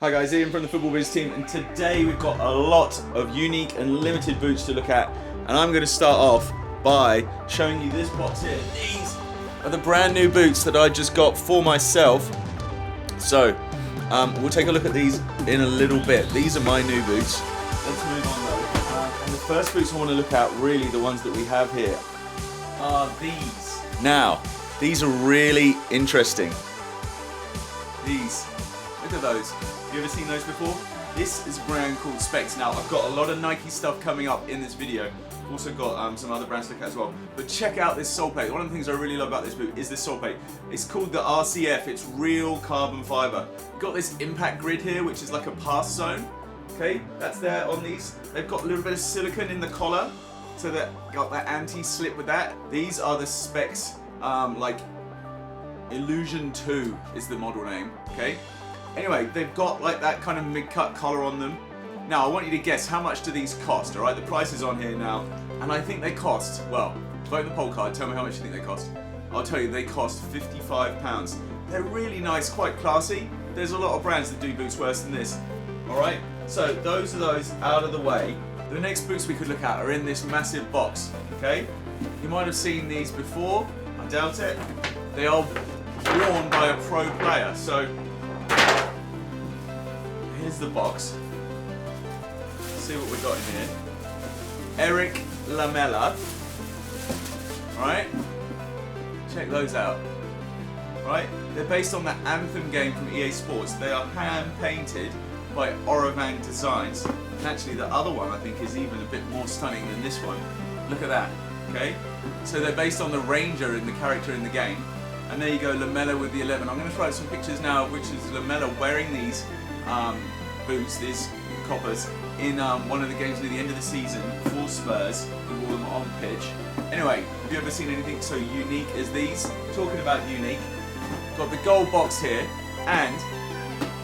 Hi guys, Ian from the Football Biz team, and today we've got a lot of unique and limited boots to look at, and I'm going to start off by showing you this box here. These are the brand new boots that I just got for myself. So, we'll take a look at these in a little bit. These are my new boots. Let's move on though. And the first boots I want to look at, really the ones that we have here, are these. Now, these are really interesting. These. Look at those. Have you ever seen those before? This is a brand called Specs. Now, I've got a lot of Nike stuff coming up in this video. I've also got some other brands to look at as well. But check out this sole plate. One of the things I really love about this boot is this sole plate. It's called the RCF. It's real carbon fiber. You've got this impact grid here, which is like a pass zone. Okay, that's there on these. They've got a little bit of silicone in the collar, so that got that anti-slip with that. These are the Specs, like Illusion 2 is the model name. Okay. Anyway, they've got like that kind of mid-cut collar on them. Now, I want you to guess, how much do these cost, alright? The price is on here now, and I think they cost, well, vote the poll card, tell me how much you think they cost. I'll tell you, they cost £55. They're really nice, quite classy. There's a lot of brands that do boots worse than this, alright? So, those are those out of the way. The next boots we could look at are in this massive box, okay? You might have seen these before, I doubt it. They are worn by a pro player, so here's the box. Let's see what we've got in here. Erik Lamela. Right? Check those out. Right? They're based on the Anthem game from EA Sports. They are hand painted by Oravan Designs. And actually the other one I think is even a bit more stunning than this one. Look at that. Okay? So they're based on the Ranger and the character in the game. And there you go, Lamela with the 11. I'm going to throw out some pictures now of which is Lamela wearing these boots, these COPAs, in one of the games near the end of the season for Spurs. He wore them on pitch. Anyway, have you ever seen anything so unique as these? Talking about unique, got the gold box here, and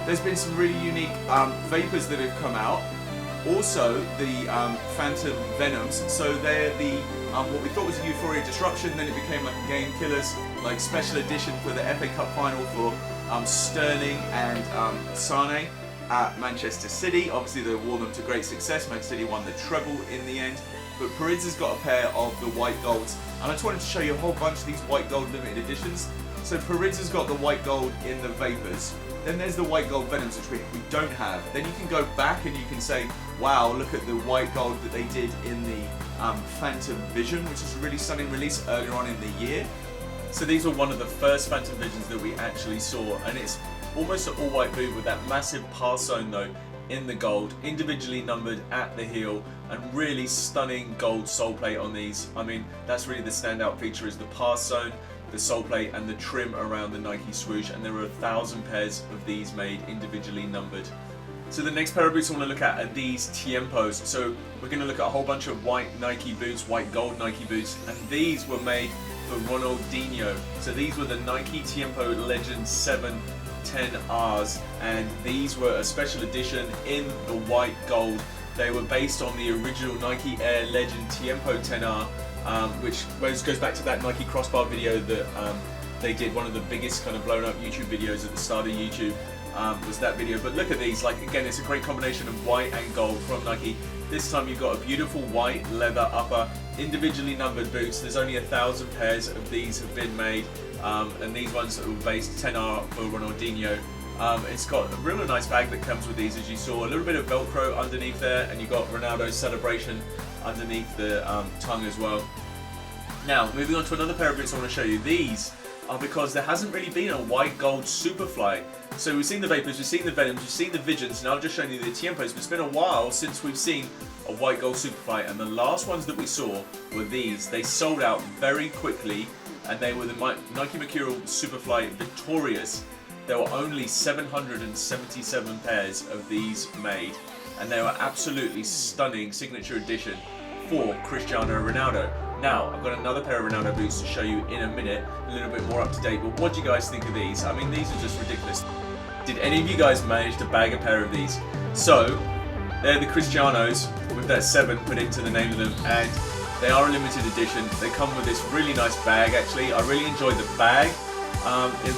there's been some really unique vapors that have come out. Also, the Phantom Venoms. So they're the what we thought was a Euphoria Disruption, then it became like a Game Killers, like special edition for the FA Cup final for Sterling and Sane at Manchester City. Obviously they wore them to great success. Manchester City won the treble in the end. But Perez has got a pair of the white golds, and I just wanted to show you a whole bunch of these white gold limited editions. So Perez has got the white gold in the Vapors. Then there's the white gold Venoms, which we don't have. Then you can go back and you can say, wow, look at the white gold that they did in the Phantom Vision, which is a really stunning release earlier on in the year. So these were one of the first Phantom Visions that we actually saw, and it's almost an all-white boot with that massive pass zone though in the gold, individually numbered at the heel, and really stunning gold sole plate on these. I mean, that's really the standout feature, is the pass zone, the sole plate, and the trim around the Nike swoosh, and there are 1,000 pairs of these made individually numbered. So the next pair of boots I want to look at are these Tiempos. So we're going to look at a whole bunch of white Nike boots, white gold Nike boots, and these were made for Ronaldinho. So these were the Nike Tiempo Legend 710Rs, and these were a special edition in the white gold. They were based on the original Nike Air Legend Tiempo 10R, which goes back to that Nike crossbar video that they did, one of the biggest kind of blown up YouTube videos at the start of YouTube. Was that video. But look at these, like again, it's a great combination of white and gold from Nike. This time you've got a beautiful white leather upper, individually numbered boots. There's only 1,000 pairs of these have been made, and these ones are based 10R for Ronaldinho. It's got a really nice bag that comes with these, as you saw, a little bit of Velcro underneath there, and you've got Ronaldo's celebration underneath the tongue as well. Now, moving on to another pair of boots I want to show you. These are because there hasn't really been a white gold Superfly. So we've seen the Vapors, we've seen the Venoms, we've seen the Visions, and I've just shown you the Tiempos, but it's been a while since we've seen a white gold Superfly, and the last ones that we saw were these. They sold out very quickly, and they were the Nike Mercurial Superfly Victorias. There were only 777 pairs of these made, and they were absolutely stunning signature edition for Cristiano Ronaldo. Now, I've got another pair of Ronaldo boots to show you in a minute, a little bit more up to date, but what do you guys think of these? I mean, these are just ridiculous. Did any of you guys manage to bag a pair of these? So, they're the Cristianos with that 7 put into the name of them, and they are a limited edition. They come with this really nice bag actually. I really enjoyed the bag.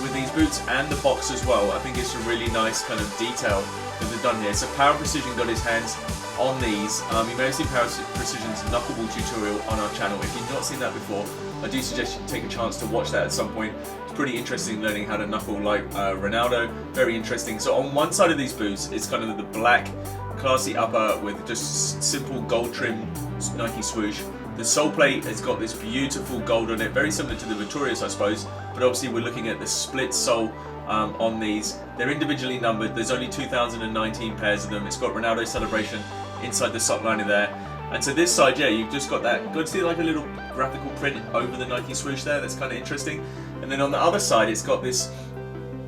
with these boots and the box as well. I think it's a really nice kind of detail that they've done here. So Power Precision got his hands on these. You may have seen Power Precision's knuckleball tutorial on our channel. If you've not seen that before, I do suggest you take a chance to watch that at some point. It's pretty interesting learning how to knuckle like Ronaldo. Very interesting. So on one side of these boots, it's kind of the black, classy upper with just simple gold trim Nike swoosh. The sole plate has got this beautiful gold on it, very similar to the Victorious, I suppose, but obviously we're looking at the split sole on these. They're individually numbered. There's only 2,019 pairs of them. It's got Ronaldo Celebration inside the sock liner there. And so this side, yeah, you've just got that, got to see like a little graphical print over the Nike swoosh there. That's kind of interesting. And then on the other side, it's got this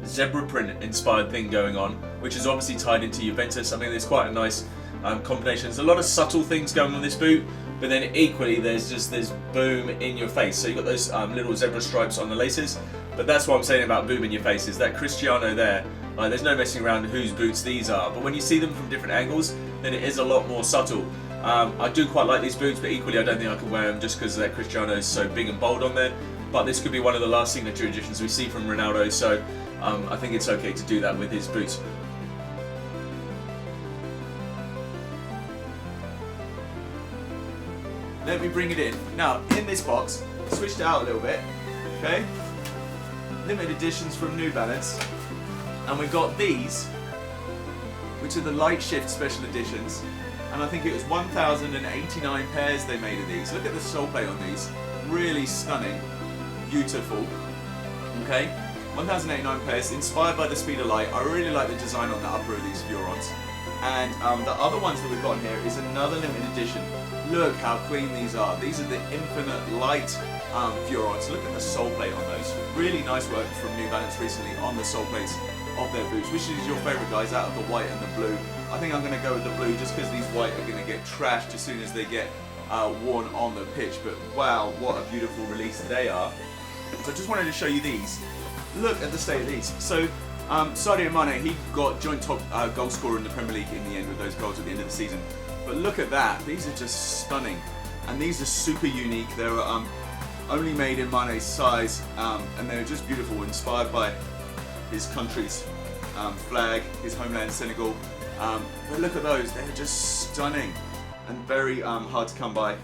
zebra print inspired thing going on, which is obviously tied into Juventus. I mean, there's quite a nice combination. There's a lot of subtle things going on this boot, but then equally there's just this boom in your face. So you've got those little zebra stripes on the laces, but that's what I'm saying about boom in your face, is that Cristiano there, there's no messing around whose boots these are, but when you see them from different angles, then it is a lot more subtle. I do quite like these boots, but equally I don't think I can wear them just because that Cristiano is so big and bold on there. But this could be one of the last signature editions we see from Ronaldo, so I think it's okay to do that with his boots. Let me bring it in. Now, in this box, switched it out a little bit, okay? Limited editions from New Balance. And we've got these, which are the Light Shift Special Editions. And I think it was 1,089 pairs they made of these. Look at the sole plate on these. Really stunning. Beautiful. Okay? 1,089 pairs, inspired by the speed of light. I really like the design on the upper of these Furons. And the other ones that we've got here is another limited edition. Look how clean these are. These are the Infinite Light Furons. Look at the sole plate on those. Really nice work from New Balance recently on the sole plates of their boots. Which is your favourite, guys, out of the white and the blue? I think I'm going to go with the blue just because these white are going to get trashed as soon as they get worn on the pitch. But wow, what a beautiful release they are. So I just wanted to show you these. Look at the state of these. So Sadio Mané, he got joint top goal scorer in the Premier League in the end with those goals at the end of the season. But look at that, these are just stunning. And these are super unique. They're only made in Mané's size, and they're just beautiful, inspired by his country's flag, his homeland Senegal. But look at those, they're just stunning and very hard to come by.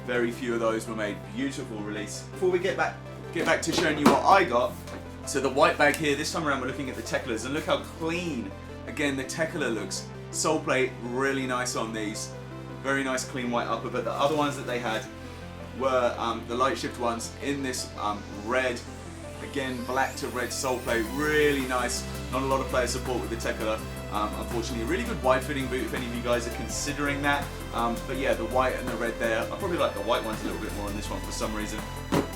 Very few of those were made. Beautiful release. Before we get back to showing you what I got, so the white bag here, this time around we're looking at the Tekelas, and look how clean, again, the Tekela looks. Sole plate, really nice on these. Very nice clean white upper, but the other ones that they had were the Light Shift ones in this red, again, black to red sole plate, really nice. Not a lot of player support with the Tekela. Unfortunately, a really good wide fitting boot if any of you guys are considering that. But yeah, the white and the red there. I probably like the white ones a little bit more on this one for some reason.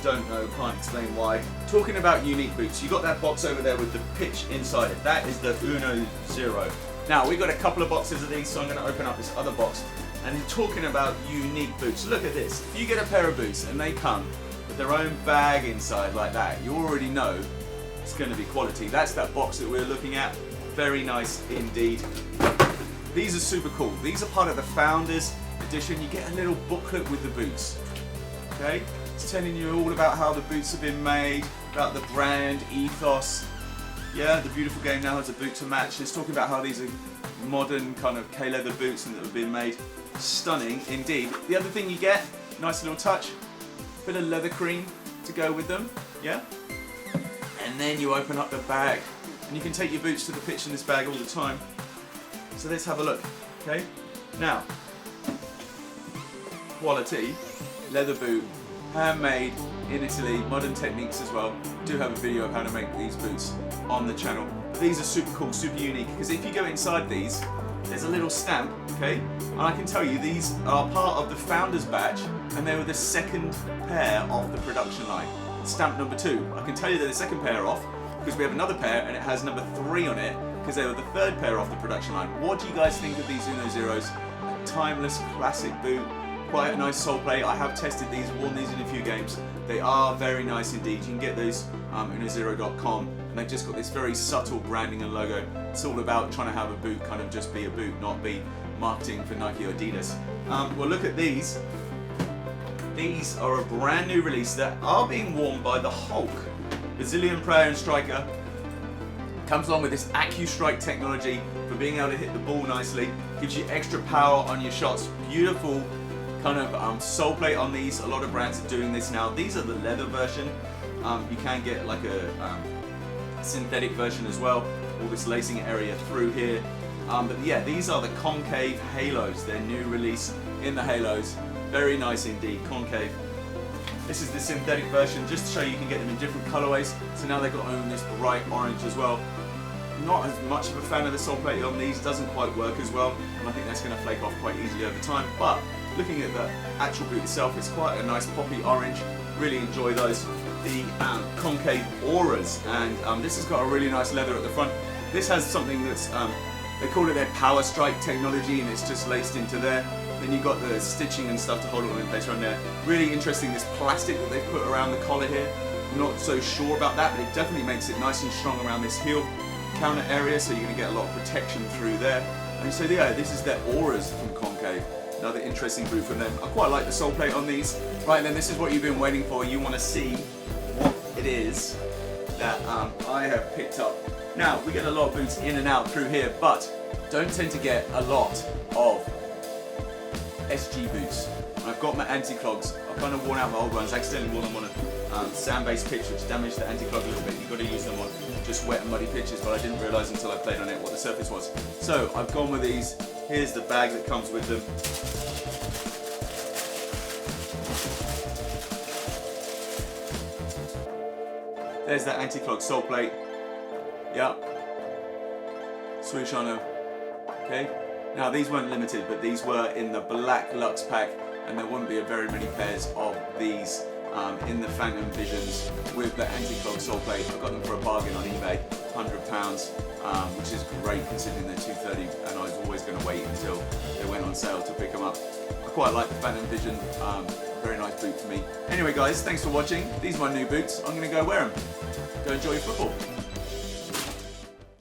Don't know, can't explain why. Talking about unique boots, you got that box over there with the pitch inside it. That is the UnoZero. Now, we've got a couple of boxes of these, so I'm going to open up this other box. And talking about unique boots, look at this. If you get a pair of boots and they come with their own bag inside like that, you already know it's going to be quality. That's that box that we're looking at. Very nice indeed. These are super cool. These are part of the Founders Edition. You get a little booklet with the boots. Okay? It's telling you all about how the boots have been made, about the brand ethos. Yeah, the beautiful game now has a boot to match. It's talking about how these are modern kind of K-leather boots and that have been made. Stunning indeed. The other thing you get, nice little touch, bit of leather cream to go with them. Yeah? And then you open up the bag. And you can take your boots to the pitch in this bag all the time. So let's have a look, okay? Now, quality, leather boot, handmade in Italy, modern techniques as well. Do have a video of how to make these boots on the channel. These are super cool, super unique, because if you go inside these, there's a little stamp, okay? And I can tell you these are part of the Founders batch, and they were the second pair off the production line. Stamp number 2. I can tell you they're the second pair off, because we have another pair and it has number 3 on it, because they were the third pair off the production line. What do you guys think of these UnoZeros? A timeless classic boot, quite a nice sole plate. I have tested these, worn these in a few games. They are very nice indeed. You can get those UnoZero.com, and they've just got this very subtle branding and logo. It's all about trying to have a boot kind of just be a boot, not be marketing for Nike or Adidas. Well, look at these. These are a brand new release that are being worn by the Hulk. Brazilian player and striker. Comes along with this AccuStrike technology for being able to hit the ball nicely. Gives you extra power on your shots. Beautiful kind of sole plate on these. A lot of brands are doing this now. These are the leather version. You can get like a synthetic version as well. All this lacing area through here. But yeah, these are the concave halos. Their new release in the halos. Very nice indeed, concave. This is the synthetic version, just to show you can get them in different colorways. So now they've got this bright orange as well. Not as much of a fan of the sole plate on these, doesn't quite work as well, and I think that's going to flake off quite easily over time. But looking at the actual boot itself, it's quite a nice poppy orange. Really enjoy those. The concave auras, and this has got a really nice leather at the front. This has something that's, they call it their Power Strike technology, and it's just laced into there. Then you've got the stitching and stuff to hold it all in place around there. Really interesting, this plastic that they've put around the collar here. I'm not so sure about that, but it definitely makes it nice and strong around this heel counter area, so you're going to get a lot of protection through there. And so yeah, this is their auras from Concave. Another interesting boot from them. I quite like the sole plate on these. Right then, this is what you've been waiting for. You want to see what it is that I have picked up. Now, we get a lot of boots in and out through here, but don't tend to get a lot of SG boots. I've got my anti-clogs. I've kind of worn out my old ones. I accidentally wore them on a sand-based pitch, which damaged the anti-clog a little bit. You've got to use them on just wet and muddy pitches, but I didn't realise until I played on it what the surface was. So I've gone with these. Here's the bag that comes with them. There's that anti-clog sole plate. Yeah. Swoosh on them. Okay. Now these weren't limited, but these were in the black Luxe pack, and there wouldn't be very many pairs of these in the Phantom Visions with the anti-clog sole plate. I got them for a bargain on eBay, £100, which is great considering they're $230, and I was always going to wait until they went on sale to pick them up. I quite like the Phantom Vision, very nice boot for me. Anyway guys, thanks for watching. These are my new boots. I'm going to go wear them. Go enjoy your football.